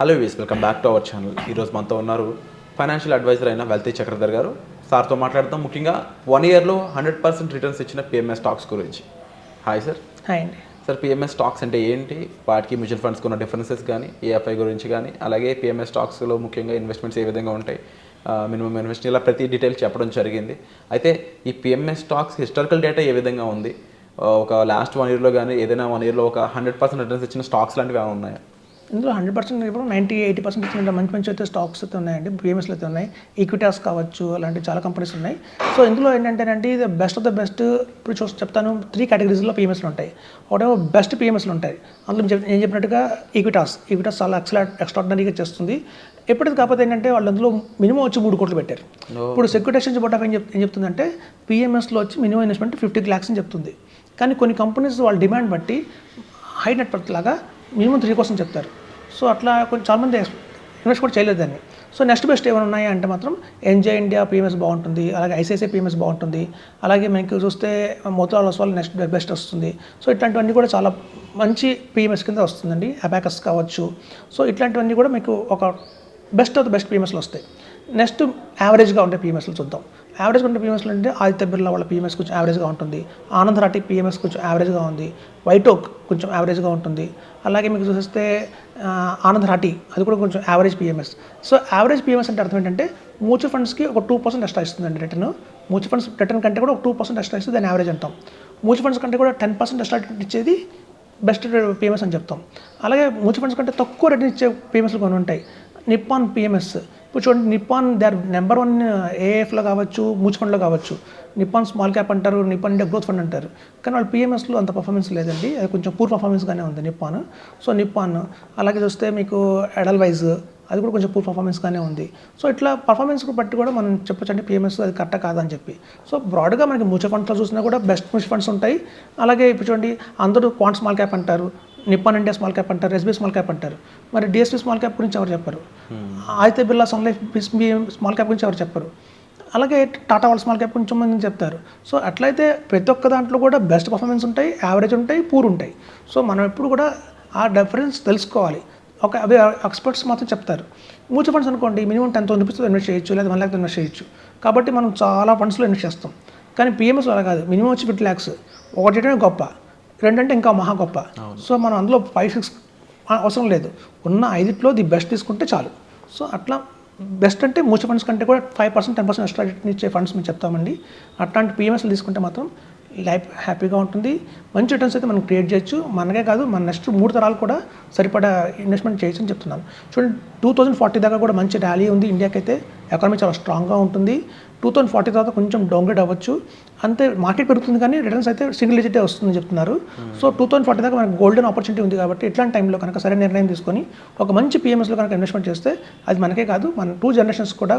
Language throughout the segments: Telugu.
Hello viewers welcome back to our channel. ఈరోజు మనతో ఉన్నారు ఫైనాన్షియల్ అడ్వైజర్ అయిన వెల్తీ చక్రధర్ గారు. సార్తో మాట్లాడతాం ముఖ్యంగా 1 ఇయర్లో 100% రిటర్న్స్ ఇచ్చిన పిఎంఎస్ స్టాక్స్ గురించి. Hi sir. హాయ్ అండి. సార్, పిఎంఎస్ స్టాక్స్ అంటే ఏంటి, వాటికి మ్యూచువల్ ఫండ్స్కి ఉన్న డిఫరెన్సెస్ కానీ, ఏఎఫ్ఐ గురించి కానీ, అలాగే పిఎంఎస్ స్టాక్స్లో ముఖ్యంగా ఇన్వెస్ట్మెంట్స్ ఏ విధంగా ఉంటాయి, మినిమం ఇన్వెస్ట్, ఇలా ప్రతి డీటెయిల్ చెప్పడం జరిగింది. అయితే ఈ పిఎంఎస్ స్టాక్స్ హిస్టారికల్ డేటా ఏ విధంగా ఉంది, ఒక లాస్ట్ 1 ఇయర్లో కానీ ఏదైనా 1 ఇయర్లో ఒక 100% రిటర్న్స్ ఇచ్చిన స్టాక్స్ లాంటివి ఏమైనా ఉన్నాయా? ఇందులో 100% ఇప్పుడు 90-80% ఇచ్చిన మంచి మంచి అయితే స్టాక్స్ అయితే ఉన్నాయండి. పిఎంఎస్లో అయితే ఉన్నాయి, ఈక్విటాస్ కావచ్చు, అలాంటి చాలా కంపెనీస్ ఉన్నాయి. సో ఇందులో ఏంటంటే ఇది బెస్ట్ ఆఫ్ ద బెస్ట్. ఇప్పుడు చెప్తాను, 3 కేటగిరీస్లో పిఎంఎస్లు ఉంటాయి. ఒకటేమో బెస్ట్ పిఎంఎస్లు ఉంటాయి. అందులో నేను చెప్పినట్టుగా ఈక్విటాస్ చాలా ఎక్స్ట్రాడినరీగా చేస్తుంది. ఎప్పటిది కాకపోతే ఏంటంటే వాళ్ళు అందులో మినిమం వచ్చి 3 కోట్లు పెట్టారు. ఇప్పుడు సెక్యూరిటీ ఎక్స్చేంజ్ బోర్డ్ ఆఫ్ ఏం చెప్తుందంటే పిఎంఎస్లో వచ్చి మినిమం ఇన్వెస్ట్మెంట్ 50 lakhs అని చెప్తుంది. కానీ కొన్ని కంపెనీస్ వాళ్ళ డిమాండ్ బట్టి హై నెట్వర్క్ లాగా మినిమం 3 కోసం చెప్తారు. సో అట్లా కొంచెం చాలామంది ఇన్వెస్ట్ కూడా చేయలేదు దాన్ని. సో నెక్స్ట్ బెస్ట్ ఏమైనా ఉన్నాయి అంటే మాత్రం ఎన్జే ఇండియా పిఎంఎస్ బాగుంటుంది, అలాగే ఐసిఐసిఐ పిఎంఎస్ బాగుంటుంది, అలాగే మనకి చూస్తే మోతిలాల్ ఓస్వాల్ నెక్స్ట్ బెస్ట్ వస్తుంది. సో ఇట్లాంటివన్నీ కూడా చాలా మంచి పిఎంఎస్ కింద వస్తుందండి. అబాకస్ కావచ్చు. సో ఇట్లాంటివన్నీ కూడా మీకు ఒక బెస్ట్ ఆఫ్ ద బెస్ట్ పిఎంఎస్లు వస్తాయి. నెక్స్ట్ యావరేజ్గా ఉండే పిఎంఎస్లు చూద్దాం. యావరేజ్గా ఉండే పిఎంఎస్లు అంటే ఆదిత్య బిర్లా వాళ్ళ పిఎంఎస్ కొంచెం యావరేజ్గా ఉంటుంది, ఆనంద్ రాఠీ పిఎంఎస్ కొంచెం యావరేజ్గా ఉంది, వైటోక్ కొంచెం యావరేజ్గా ఉంటుంది. అలాగే మీకు చూస్తే ఆనంద్ రాఠీ అది కూడా కొంచెం average PMS. So average PMS అంటే అర్థం ఏంటంటే మ్యూచువల్ ఫండ్స్కి ఒక 2% ఎక్స్ట్రా ఇస్తుందండి రిటర్న్. మ్యూచువల్ ఫండ్స్ రిటర్న్ కంటే కూడా ఒక 2% ఎక్స్ట్రా ఇస్తుంది, దాన్ని యావరేజ్ అంటాం. మ్యూచువల్ ఫండ్స్ కంటే కూడా 10% ఎక్స్ట్రా ఇచ్చేది బెస్ట్ పిఎంఎస్ అని చెప్తాం. అలాగే మ్యూచువల్ ఫండ్స్ కంటే తక్కువ రిటర్న్ ఇచ్చే పిఎంఎస్లు కొన్ని ఉంటాయి. నిప్పాన్ పిఎంఎస్ ఇప్పుడు చూడండి, నిప్పాన్ దే ఆర్ నెంబర్ 1 ఏఎఫ్లో కావచ్చు, మ్యూచువల్ ఫండ్లో కావచ్చు. నిప్పాన్ స్మాల్ క్యాప్ అంటారు, నిప్పాన్ ఇండియా గ్రోత్ ఫండ్ అంటారు. కానీ వాళ్ళు పిఎంఎస్లో అంత పర్ఫార్మెన్స్ లేదండి, అది కొంచెం పూర్ పర్ఫార్మెన్స్గానే ఉంది నిప్పాన్. సో నిప్పాన్ అలాగే చూస్తే మీకు ఎడల్వైజ్ అది కూడా కొంచెం పూర్ పర్ఫార్మెన్స్గానే ఉంది. సో ఇట్లా పర్ఫార్మెన్స్ బట్టి కూడా మనం చెప్పొచ్చు అంటే పిఎంఎస్ అది కరెక్టా కాదని చెప్పి. సో బ్రాడ్గా మనకి మ్యూచువల్ ఫండ్స్లో చూసినా కూడా బెస్ట్ మ్యూచువల్ ఫండ్స్ ఉంటాయి. అలాగే ఇప్పుడు చూడండి, అందరూ క్వాంట్ స్మాల్ క్యాప్ అంటారు, నిప్పాన్ ఇండియా స్మాల్ క్యాప్ అంటారు, ఎస్బీ స్మాల్ క్యాప్ అంటారు. మరి డిఎస్పీ స్మాల్ క్యాప్ గురించి ఎవరు చెప్పారు? Aditya Birla Sun Life small cap గురించి ఎవరు చెప్పారు? అలాగే టాటా వాళ్ళ స్మాల్ క్యాప్ కొంచెం మంది చెప్తారు. సో అట్లయితే ప్రతి ఒక్క దాంట్లో కూడా బెస్ట్ పర్ఫార్మెన్స్ ఉంటాయి, యావరేజ్ ఉంటాయి, పూర్ ఉంటాయి. సో మనం ఎప్పుడు కూడా ఆ డిఫరెన్స్ తెలుసుకోవాలి. అవి ఎక్స్పర్ట్స్ మాత్రం చెప్తారు. మ్యూచువల్ ఫండ్స్ అనుకోండి, మినిమం 10,000 రూపీస్తో ఇన్వెస్ట్ చేయొచ్చు, లేదా 1 lakh ఇన్వెస్ట్ చేయొచ్చు. కాబట్టి మనం చాలా ఫండ్స్లో ఇన్వెస్ట్ చేస్తాం. కానీ పిఎంఎస్ అలా కాదు, మినిమం వచ్చి 50 lakhs. ఒకటి చేయడమే గొప్ప, 2 అంటే ఇంకా మహా గొప్ప. సో మనం అందులో 5-6 అవసరం లేదు, ఉన్న 5లో ది బెస్ట్ తీసుకుంటే చాలు. సో అట్లా బెస్ట్ అంటే మ్యూచువల్ ఫండ్స్ కంటే కూడా 5%, 10% ఎక్స్ట్రా రిటర్న్ ఇచ్చే ఫండ్స్ మేము చెప్తామండి. అట్లాంటి పిఎంఎస్లు తీసుకుంటే మాత్రం లైఫ్ హ్యాపీగా ఉంటుంది, మంచి రిటర్న్స్ అయితే మనం క్రియేట్ చేయొచ్చు. మనకే కాదు, మన నెక్స్ట్ 3 తరాలు కూడా సరిపడా ఇన్వెస్ట్మెంట్ చేయొచ్చు అని చెప్తున్నాను. చూడండి, 2040 దాకా కూడా మంచి ర్యాలీ ఉంది ఇండియాకి. అయితే ఎకానమీ చాలా స్ట్రాంగ్గా ఉంటుంది. 2040 తర్వాత కొంచెం డౌన్గ్రేడ్ అవ్వచ్చు, అంతే. మార్కెట్ పెరుగుతుంది కానీ రిటర్న్స్ అయితే సింగిల్ డిజిటే వస్తుందని చెప్తున్నారు. సో 2040 దాకా మనకు గోల్డెన్ ఆపర్చునిటీ ఉంది. కాబట్టి ఇట్లాంటి టైంలో కనుక సరైన నిర్ణయం తీసుకొని ఒక మంచి పిఎంఎస్లో కనుక ఇన్వెస్ట్మెంట్ చేస్తే అది మనకే కాదు, మన 2 generations కూడా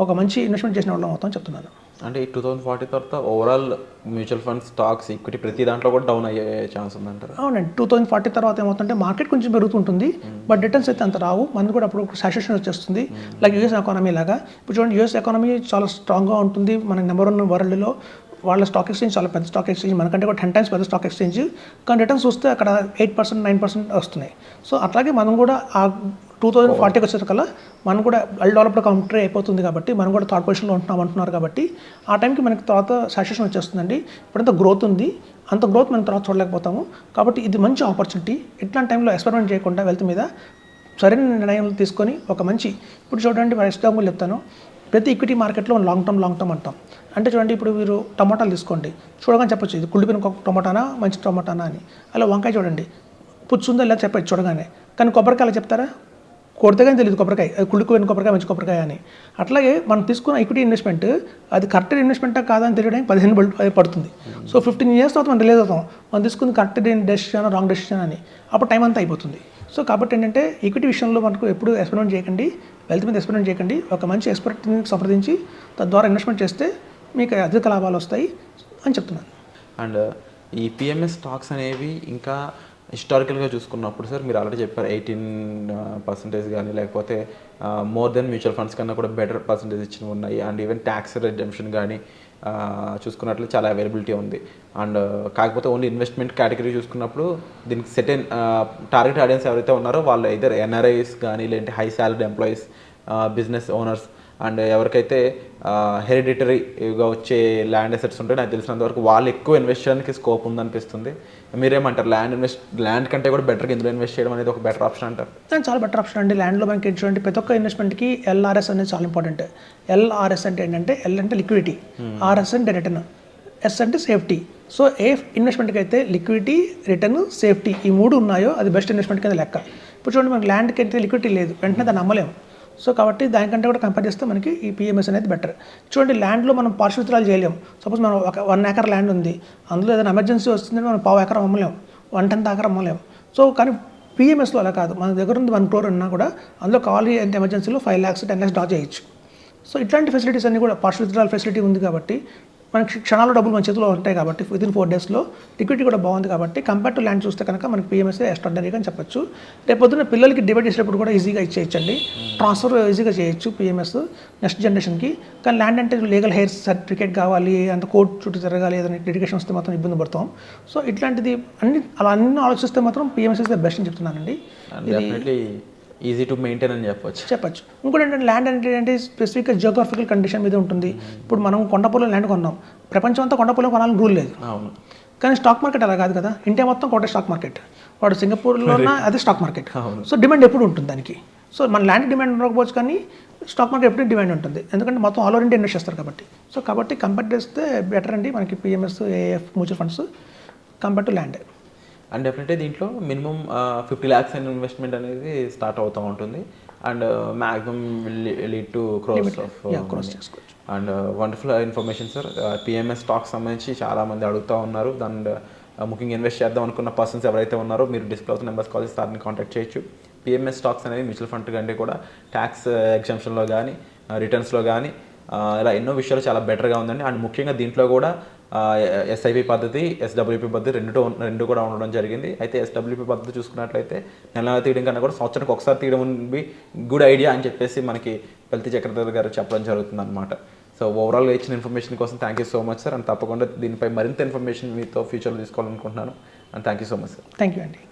ఒక మంచి ఇన్వెస్ట్మెంట్ చేసిన వాళ్ళం అవుతామని చెప్తున్నాను. అంటే ఈ 2040 తర్వాత overall mutual funds, stocks, equity ప్రతి దాంట్లో కూడా డౌన్ అయ్యే ఛాన్స్ ఉందంటారు? అవునండి. 2040 తర్వాత ఏమవుతుందంటే మార్కెట్ కొంచెం పెరుగుతుంటుంది, బట్ రిటర్న్స్ అయితే అంత రావు. మనకు కూడా అప్పుడు సాచురేషన్ వచ్చేస్తుంది, లైక్ యూఎస్ ఎకానమీ లాగా. ఇప్పుడు చూడండి, యూఎస్ ఎకానమీ చాలా స్ట్రాంగ్గా ఉంటుంది. మన నెంబర్ 1 వరల్డ్లో వాళ్ళ స్టాక్ ఎక్స్చేంజ్ చాలా పెద్ద స్టాక్ ఎక్స్చేంజ్, మనకంటే కూడా 10 times పెద్ద స్టాక్ ఎక్స్చేంజ్. కానీ రిటర్న్స్ చూస్తే అక్కడ 8%, 9% వస్తున్నాయి. సో అట్లాగే మనం కూడా ఆ 2040 వచ్చేసరికల్లా మనం కూడా వెల్ డెవలప్డ్ కంట్రీ అయిపోతుంది. కాబట్టి మనం కూడా థర్డ్ పొజిషన్లో అంటున్నారు. కాబట్టి ఆ టైంకి మనకి తర్వాత సాచురేషన్ వచ్చేస్తుందండి. ఇప్పుడంత గ్రోత్ ఉంది, అంత గ్రోత్ మనం తర్వాత చూడలేకపోతాము. కాబట్టి ఇది మంచి ఆపర్చునిటీ. ఇట్లాంటి టైంలో ఎక్స్పెరిమెంట్ చేయకుండా వెల్త్ మీద సరైన నిర్ణయాలు తీసుకొని ఒక మంచి, ఇప్పుడు చూడండి, మరి ఎగ్జాంపుల్ చెప్తాను. ప్రతి ఈక్విటీ మార్కెట్లో లాంగ్ టర్మ్ అంటాం. అంటే చూడండి, ఇప్పుడు మీరు టమాటాలు తీసుకోండి, చూడగానే చెప్పొచ్చు ఇది కుళ్ళిపోయిన టమాటానా మంచి టమాటానా అని. అలా వంకాయ చూడండి, పుచ్చుందా లేదా చెప్పచ్చు చూడగానే. కానీ కొబ్బరికాయ అలా చెప్తారా? కొడితే కానీ తెలియదు కొబ్బరికాయ, అది కుళ్ళిపోయిన కొబ్బరికాయ మంచి కొబ్బరికాయ అని. అట్లాగే మనం తీసుకున్న ఈక్విటీ ఇన్వెస్ట్మెంట్ అది కరెక్ట్ ఇన్వెస్ట్మెంటా కాదా అని తెలియడానికి 15 పడుతుంది. సో 15 years తర్వాత మనం రిలీజ్ అవుతాం, మనం తీసుకుంది కరెక్ట్ డెసిషన్, రాంగ్ డెసిషన్ అని. అప్పుడు టైం అంతా అయిపోతుంది. సో కాబట్టి ఏంటంటే ఈక్విటీ విషయంలో మనకు ఎప్పుడు ఎక్స్పెరిమెంట్ చేయకండి, వెల్త్ మీద ఎక్స్పెరిమెంట్ చేయకండి. ఒక మంచి ఎక్స్పర్ట్ని సంప్రదించి తద్వారా ఇన్వెస్ట్మెంట్ చేస్తే మీకు అధిక లాభాలు వస్తాయి అని చెప్తున్నాను. అండ్ ఈ పిఎంఎస్ స్టాక్స్ అనేవి ఇంకా హిస్టారికల్గా చూసుకున్నప్పుడు సార్, మీరు ఆల్రెడీ చెప్పారు 18% కానీ, లేకపోతే మోర్ దెన్ మ్యూచువల్ ఫండ్స్ కన్నా కూడా బెటర్ పర్సంటేజ్ ఇచ్చినవి ఉన్నాయి. అండ్ ఈవెన్ ట్యాక్స్ రిడెంప్షన్ కానీ, చూసుకున్నట్లు చాలా అవైలబిలిటీ ఉంది. అండ్ కాకపోతే ఓన్లీ ఇన్వెస్ట్మెంట్ కేటగిరీ చూసుకున్నప్పుడు దీనికి సెటెన్ టార్గెట్ ఆడియన్స్ ఎవరైతే ఉన్నారో వాళ్ళు ఇద్దరు ఎన్ఆర్ఐస్ కానీ లేదంటే high salary employees, business owners and ఎవరికైతే హెరిడిటరీగా వచ్చే ల్యాండ్ అసెట్స్ ఉంటే నాకు తెలిసినంత వరకు వాళ్ళు ఎక్కువ ఇన్వెస్ట్ చేయడానికి స్కోప్ ఉందనిపిస్తుంది. మీరేమంటారు? ల్యాండ్ కంటే కూడా బెటర్గా ఇందులో ఇన్వెస్ట్ చేయడం అనేది ఒక బెటర్ ఆప్షన్ అంటారు? చాలా బెటర్ ఆప్షన్ అండి. ల్యాండ్లో మనకి చూడండి ప్రతి ఒక్క ఇన్వెస్ట్మెంట్కి ఎల్ఆర్ఎస్ అనేది చాలా ఇంపార్టెంట్. ఎల్ఆర్ఎస్ అంటే ఏంటంటే ఎల్ అంటే లిక్విడిటీ, ఆర్ఎస్ అంటే రిటర్న్, ఎస్ అంటే సేఫ్టీ. సో ఏ ఇన్వెస్ట్మెంట్కి అయితే లిక్విడిటీ, రిటర్న్, సేఫ్టీ ఈ మూడు ఉన్నాయో అది బెస్ట్ ఇన్వెస్ట్మెంట్ కింద లెక్క. ఇప్పుడు చూడండి మనకి ల్యాండ్కి అయితే లిక్విడిటీ లేదు, వెంటనే దాన్ని అమ్మలేము. సో కాబట్టి దానికంటే కూడా కంపేర్ చేస్తే మనకి ఈ పిఎంఎస్ అనేది బెటర్. చూడండి ల్యాండ్లో మనం పార్షల్ విత్డ్రాల్ చేయలేము. సపోజ్ మనం ఒక 1 acre ల్యాండ్ ఉంది, అందులో ఏదైనా ఎమర్జెన్సీ వస్తుందని మనం 1/2 acre అమ్మలేము, 1/10 acre అమ్మలేము. సో కానీ పిఎంఎస్లో అలా కాదు, మన దగ్గర ఉంది 1 crore ఉన్నా కూడా అందులో కావాలి అంటే ఎమర్జెన్సీలో 5 lakhs 10 lakhs డ్రా చేయొచ్చు. సో ఇట్లాంటి ఫెసిలిటీస్ అన్నీ కూడా పార్షల్ విత్డ్రాల్ ఫెసిలిటీ ఉంది కాబట్టి మనకి క్షణాల్లో డబ్బులు మన చేతిలో ఉంటాయి కాబట్టి వితిన్ 4 daysలో లిక్విడిటీ కూడా బాగుంది కాబట్టి కంపేర్ టు ల్యాండ్ చూస్తే కనుక మనకి పిఎంఎస్ ఎక్స్ట్రాడనరీగా అని చెప్పొచ్చు. రేపు పొద్దున్న పిల్లలకి డిబేట్ చేసేటప్పుడు కూడా ఈజీగా ఇచ్చేయచ్చండి, ట్రాన్స్ఫర్ ఈజీగా చేయొచ్చు పిఎంఎస్ నెక్స్ట్ జనరేషన్కి. కానీ ల్యాండ్ అంటే లీగల్ హెయిర్ సర్టిఫికేట్ కావాలి, అంత కోర్టు చుట్టూ తిరగాలి, ఏదైనా డెడికేషన్ వస్తే మాత్రం ఇబ్బంది పడతాం. సో ఇట్లాంటిది అన్ని ఆలోచిస్తే మాత్రం పిఎంఎస్ ఇస్ ద బెస్ట్ అని చెప్తున్నానండి. ఈజీ టు మెయింటైన్ అని చెప్పొచ్చు. ఇంకోటి ఏంటంటే ల్యాండ్ అంటే స్పెసిఫిక్గా జియోగ్రఫికల్ కండిషన్ మీద ఉంటుంది. ఇప్పుడు మనం కొండపొలం ల్యాండ్ కొన్నాం, ప్రపంచం అంతా కొండపొలం కొనాలని రూల్ లేదు. అవును. కానీ స్టాక్ మార్కెట్ అలా కాదు కదా, ఇండియా మొత్తం కోట స్టాక్ మార్కెట్, వాడు సింగపూర్లో అదే స్టాక్ మార్కెట్. సో డిమాండ్ ఎప్పుడు ఉంటుంది దానికి. సో మన ల్యాండ్ డిమాండ్ ఉండకపోవచ్చు కానీ స్టాక్ మార్కెట్ ఎప్పుడు డిమాండ్ ఉంటుంది, ఎందుకంటే మొత్తం ఆల్ ఓవర్ ఇండియా ఇన్వెస్ట్ చేస్తారు కాబట్టి. సో కాబట్టి కంపేర్ చేస్తే బెటర్ అండి మనకి PMS, AF, mutual funds compare to land. And definitely దీంట్లో మినిమం 50 lakhs అయిన ఇన్వెస్ట్మెంట్ అనేది స్టార్ట్ అవుతూ ఉంటుంది and maximum lead to crores of. And wonderful information sir. PMS stocks సంబంధించి చాలామంది అడుగుతూ ఉన్నారు. అండ్ ముఖ్యంగా ఇన్వెస్ట్ చేద్దాం అనుకున్న పర్సన్స్ ఎవరైతే ఉన్నారో మీరు డిస్ప్లే అవుతున్న నెంబర్స్ కాల్ చేసి సార్ని కాంటాక్ట్ చేయొచ్చు. పిఎంఎస్ స్టాక్స్ అనేది మ్యూచువల్ ఫండ్ కంటే కూడా ట్యాక్స్ ఎగ్జంప్షన్లో కానీ రిటర్న్స్లో కానీ ఇలా ఎన్నో విషయాలు చాలా బెటర్గా ఉందండి. అండ్ ముఖ్యంగా దీంట్లో కూడా ఎస్ఐపి పద్ధతి, ఎస్డబ్ల్యూపి పద్ధతి రెండు కూడా ఉండడం జరిగింది. అయితే ఎస్డబ్ల్యూపి పద్ధతి చూసుకున్నట్లయితే నెల తీయడం కన్నా కూడా సంవత్సరానికి ఒకసారి తీయడం గుడ్ ఐడియా అని చెప్పేసి మనకి పెల్తి చక్రధర్ గారు చెప్పడం జరుగుతుంది అనమాట. సో ఓవరాల్గా ఇచ్చిన ఇన్ఫర్మేషన్ కోసం thank you so much sir. And తప్పకుండా దీనిపై మరింత ఇన్ఫర్మేషన్ మీతో ఫ్యూచర్లో తీసుకోవాలనుకుంటున్నాను. And thank you so much sir. Thank you అండి.